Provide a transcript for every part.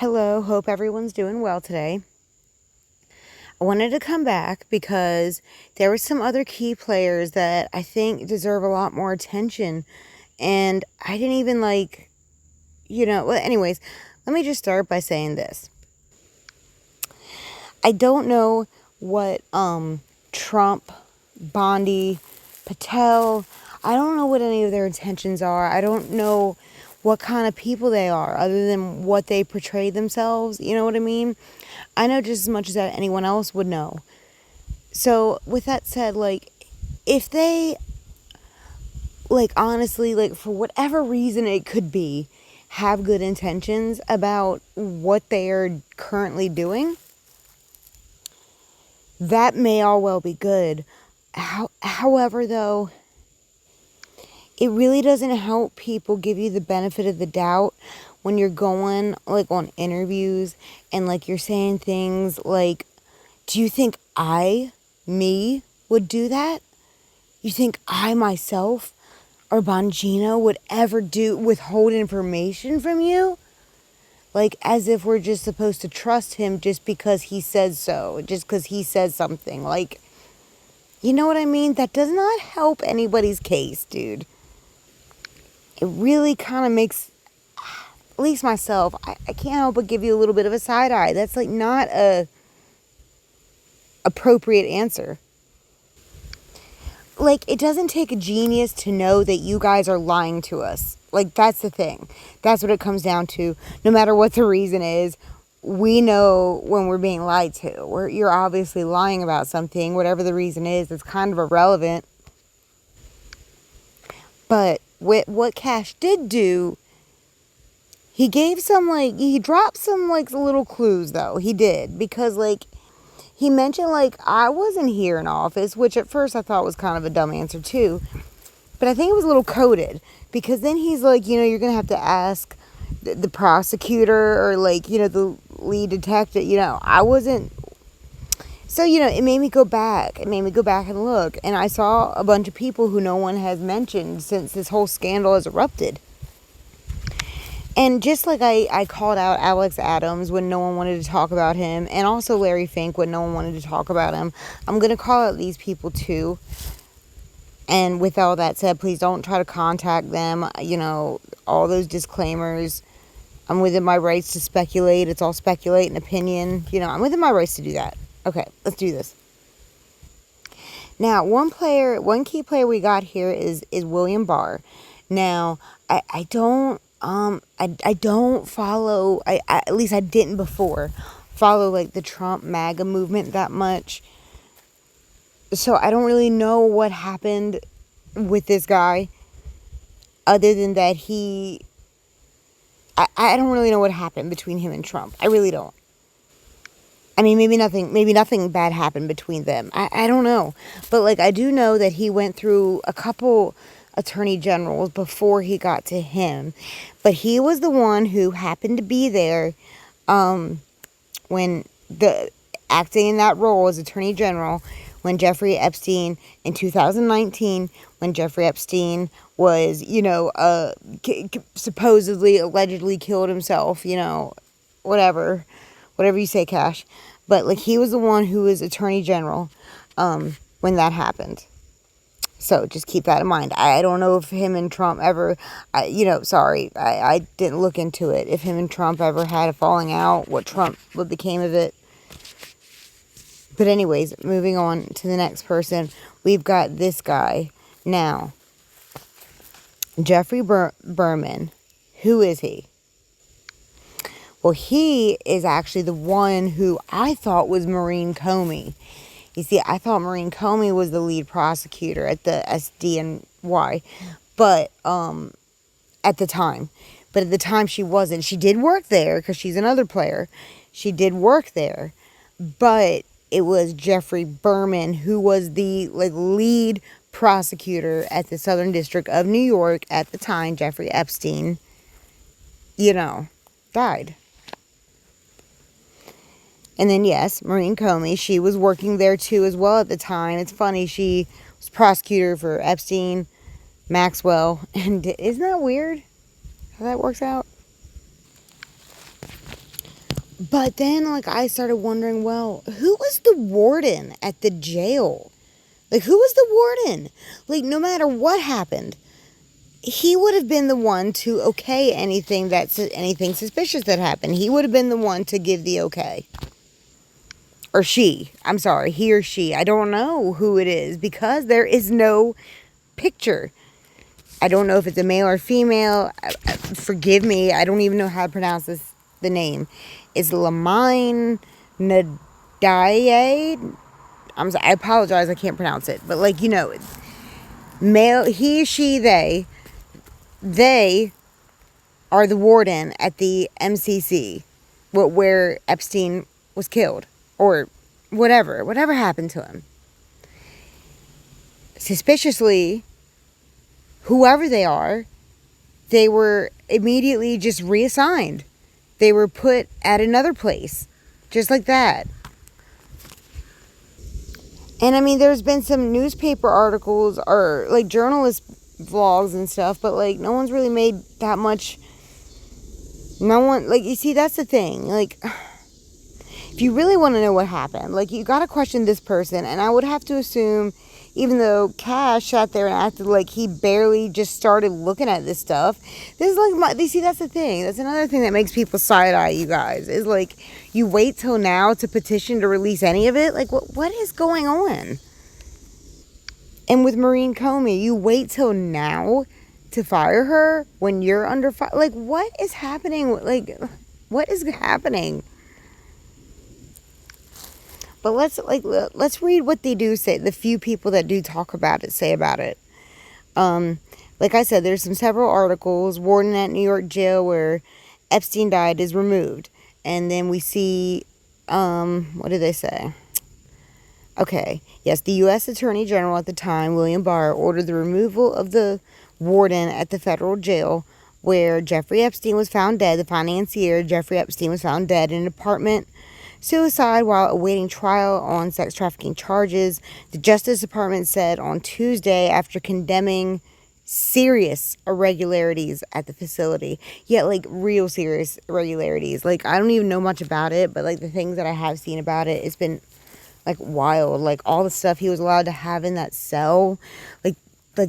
Hello, hope everyone's doing well today. I wanted to come back because there were some other key players that I think deserve a lot more attention. And I didn't even well, anyways, let me just start by saying this. I don't know what Trump, Bondi, Patel, I don't know what any of their intentions are. I don't know what kind of people they are other than what they portray themselves. You know what I mean? I know just as much as that anyone else would know. So with that said, if they, honestly, for whatever reason it could be, have good intentions about what they are currently doing, that may all well be good. However, though, it really doesn't help people give you the benefit of the doubt when you're going on interviews and you're saying things like, do you think me would do that? You think I myself or Bongino would ever withhold information from you? As if we're just supposed to trust him just because he says so, just because he says something. You know what I mean? That does not help anybody's case, dude. It really kind of makes, at least myself, I can't help but give you a little bit of a side eye. That's not a appropriate answer. It doesn't take a genius to know that you guys are lying to us. That's the thing. That's what it comes down to. No matter what the reason is, we know when we're being lied to. You're obviously lying about something. Whatever the reason is, it's kind of irrelevant. But what Cash did do, he gave he dropped some, little clues, though. He did. Because, he mentioned, I wasn't here in office, which at first I thought was kind of a dumb answer, too. But I think it was a little coded. Because then he's you're going to have to ask the prosecutor or, the lead detective. I wasn't. So, it made me go back. It made me go back and look. And I saw a bunch of people who no one has mentioned since this whole scandal has erupted. And just like I called out Alex Adams when no one wanted to talk about him, and also Larry Fink when no one wanted to talk about him, I'm going to call out these people too. And with all that said, please don't try to contact them. All those disclaimers. I'm within my rights to speculate. It's all speculate and opinion. I'm within my rights to do that. Okay, let's do this. Now, one key player we got here is William Barr. Now, I don't follow, at least I didn't before, follow the Trump MAGA movement that much. So I don't really know what happened with this guy, other than that I don't really know what happened between him and Trump. I really don't. I mean, maybe nothing bad happened between them. I don't know. But, I do know that he went through a couple attorney generals before he got to him. But he was the one who happened to be there when acting in that role as attorney general when Jeffrey Epstein, in 2019, when Jeffrey Epstein was, supposedly, allegedly killed himself, whatever you say, Cash. But, he was the one who was attorney general when that happened. So, just keep that in mind. I don't know if him and Trump ever, I didn't look into it. If him and Trump ever had a falling out, what became of it. But anyways, moving on to the next person, we've got this guy. Now, Jeffrey Berman. Who is he? Well, he is actually the one who I thought was Maureen Comey. You see, I thought Maureen Comey was the lead prosecutor at the SDNY, but at the time. But at the time she wasn't. She did work there because she's another player. She did work there, but it was Jeffrey Berman who was the lead prosecutor at the Southern District of New York at the time Jeffrey Epstein, died. And then, yes, Maureen Comey, she was working there too as well at the time. It's funny, she was prosecutor for Epstein, Maxwell, and isn't that weird how that works out? But then, like, I started wondering, well, who was the warden at the jail? Like, who was the warden? Like, no matter what happened, he would have been the one to okay anything suspicious that happened. He would have been the one to give the okay. Or she. I'm sorry, he or she. I don't know who it is because there is no picture. I don't know if it's a male or female. Forgive me. I don't even know how to pronounce the name. It's Lamine Nadaye. I apologize. I can't pronounce it. But, like, male, he, she, they are the warden at the MCC, where Epstein was killed, or whatever happened to him. Suspiciously, whoever they are, they were immediately just reassigned. They were put at another place, just like that. And I mean, there's been some newspaper articles or like journalist vlogs and stuff, but like no one's really made that much. No one, like, you see, that's the thing. Like, if you really want to know what happened, like, you got to question this person. And I would have to assume, even though Cash sat there and acted like he barely just started looking at this stuff, this is like, you see, that's the thing. That's another thing that makes people side-eye you guys, is like, you wait till now to petition to release any of it. Like, what is going on? And with Maureen Comey, you wait till now to fire her when you're under fire. Like, what is happening? Like, what is happening? But let's read what they do say. The few people that do talk about it say about it. Like I said, there's several articles. Warden at New York jail where Epstein died is removed. And then we see, what do they say? Okay, yes, the U.S. Attorney General at the time, William Barr, ordered the removal of the warden at the federal jail where Jeffrey Epstein was found dead. The financier, Jeffrey Epstein, was found dead in an apartment suicide while awaiting trial on sex trafficking charges. The Justice Department said on Tuesday after condemning serious irregularities at the facility. Yeah, like real serious irregularities. Like, I don't even know much about it, but like the things that I have seen about it, it's been like wild. Like all the stuff he was allowed to have in that cell, like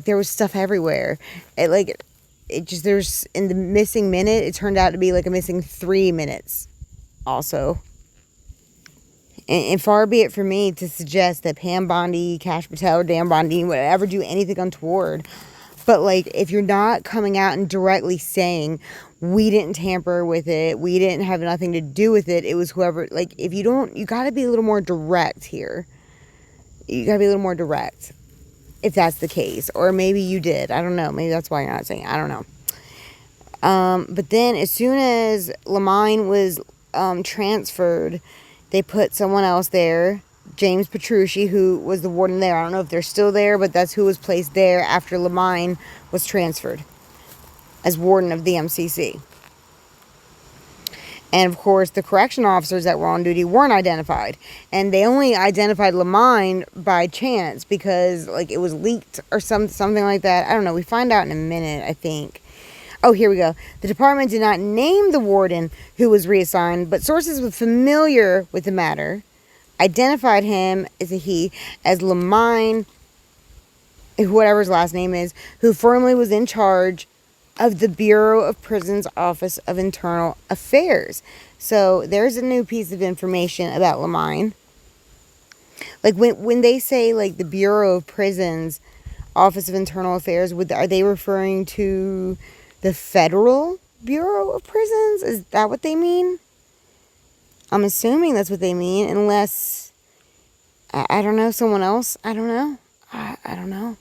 there was stuff everywhere. There's in the missing minute, it turned out to be like a missing 3 minutes also. And far be it for me to suggest that Pam Bondi, Cash Patel, or Dan Bondi would ever do anything untoward. But like, if you're not coming out and directly saying, we didn't tamper with it, we didn't have nothing to do with it, it was whoever, like, if you don't, you got to be a little more direct here. You got to be a little more direct, if that's the case. Or maybe you did. I don't know. Maybe that's why you're not saying it. I don't know. But then as soon as Lamine was transferred, they put someone else there, James Petrucci, who was the warden there. I don't know if they're still there, but that's who was placed there after Lamine was transferred as warden of the MCC. And, of course, the correction officers that were on duty weren't identified. And they only identified Lamine by chance because, like, it was leaked or something like that. I don't know. We find out in a minute, I think. Oh, here we go. The department did not name the warden who was reassigned, but sources familiar with the matter identified him as Lamine, whatever his last name is, who formerly was in charge of the Bureau of Prisons Office of Internal Affairs. So there's a new piece of information about Lamine. Like when they say like the Bureau of Prisons Office of Internal Affairs, are they referring to the Federal Bureau of Prisons? Is that what they mean? I'm assuming that's what they mean, unless, I don't know, someone else. I don't know. I don't know.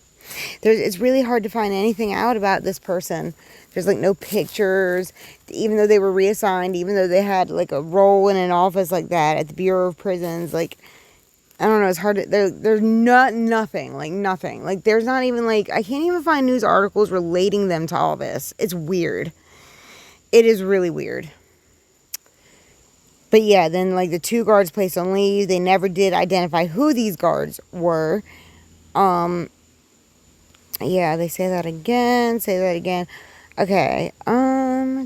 It's really hard to find anything out about this person. There's like no pictures, even though they were reassigned, even though they had like a role in an office like that at the Bureau of Prisons. Like, I don't know, it's hard to, there's nothing. Like, there's not even like, I can't even find news articles relating them to all this. It's weird. It is really weird. But yeah, then like the 2 guards placed on leave, they never did identify who these guards were. Yeah, they say that again. Okay.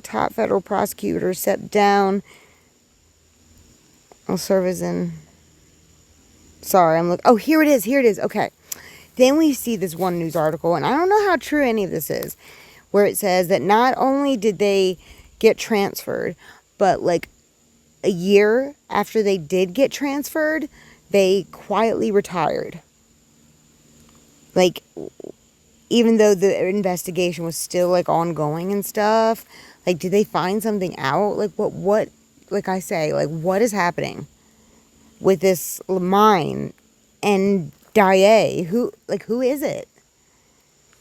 Top federal prosecutor stepped down I'll serve as in. Sorry, I'm looking. Oh, here it is. Here it is. Okay. Then we see this one news article, and I don't know how true any of this is, where it says that not only did they get transferred, but like a year after they did get transferred, they quietly retired. Like, even though the investigation was still like ongoing and stuff, like, did they find something out? Like, what, like I say, like, what is happening with this mine and Daae? Who is it?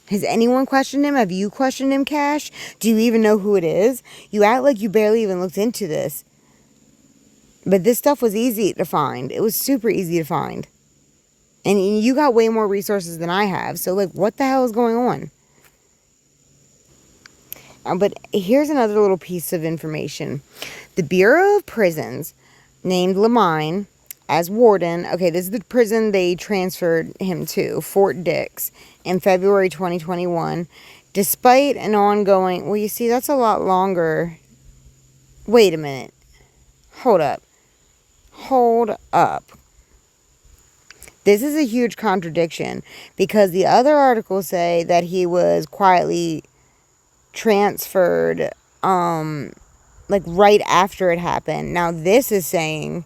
Has anyone questioned him? Have you questioned him, Cash? Do you even know who it is? You act like you barely even looked into this. But this stuff was easy to find. It was super easy to find. And you got way more resources than I have. So, like, what the hell is going on? But here's another little piece of information. The Bureau of Prisons named Lamine as warden. Okay, this is the prison they transferred him to, Fort Dix, in February 2021. Despite an ongoing... Well, you see, that's a lot longer. Wait a minute. Hold up. This is a huge contradiction, because the other articles say that he was quietly transferred like right after it happened. Now this is saying,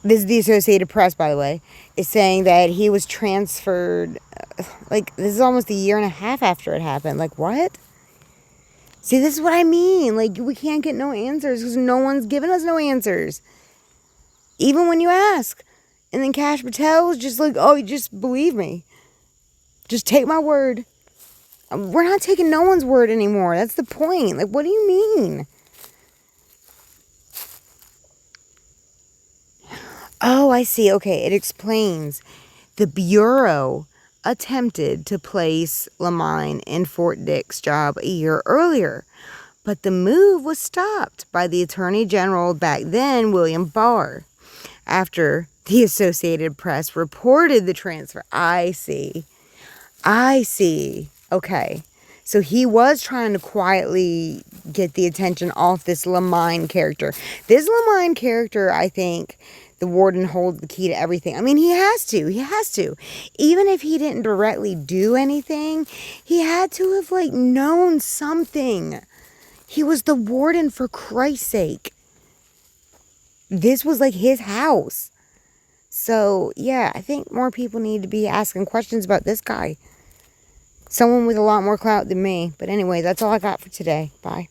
this is the Associated Press, by the way, is saying that he was transferred like, this is almost a year and a half after it happened. Like, what? See, this is what I mean. Like, we can't get no answers because no one's giving us no answers, even when you ask. And then Cash Patel was just like, oh, you just believe me, just take my word. We're not taking no one's word anymore. That's the point. Like, what do you mean? Oh, I see. Okay, it explains. The Bureau attempted to place Lamine in Fort Dix job a year earlier, but the move was stopped by the Attorney General back then, William Barr, after the Associated Press reported the transfer. I see. Okay. So he was trying to quietly get the attention off this Lamine character. This Lamine character, I think the warden holds the key to everything. I mean, he has to. Even if he didn't directly do anything, he had to have, like, known something. He was the warden, for Christ's sake. This was, like, his house. So, yeah, I think more people need to be asking questions about this guy. Someone with a lot more clout than me. But anyway, that's all I got for today. Bye.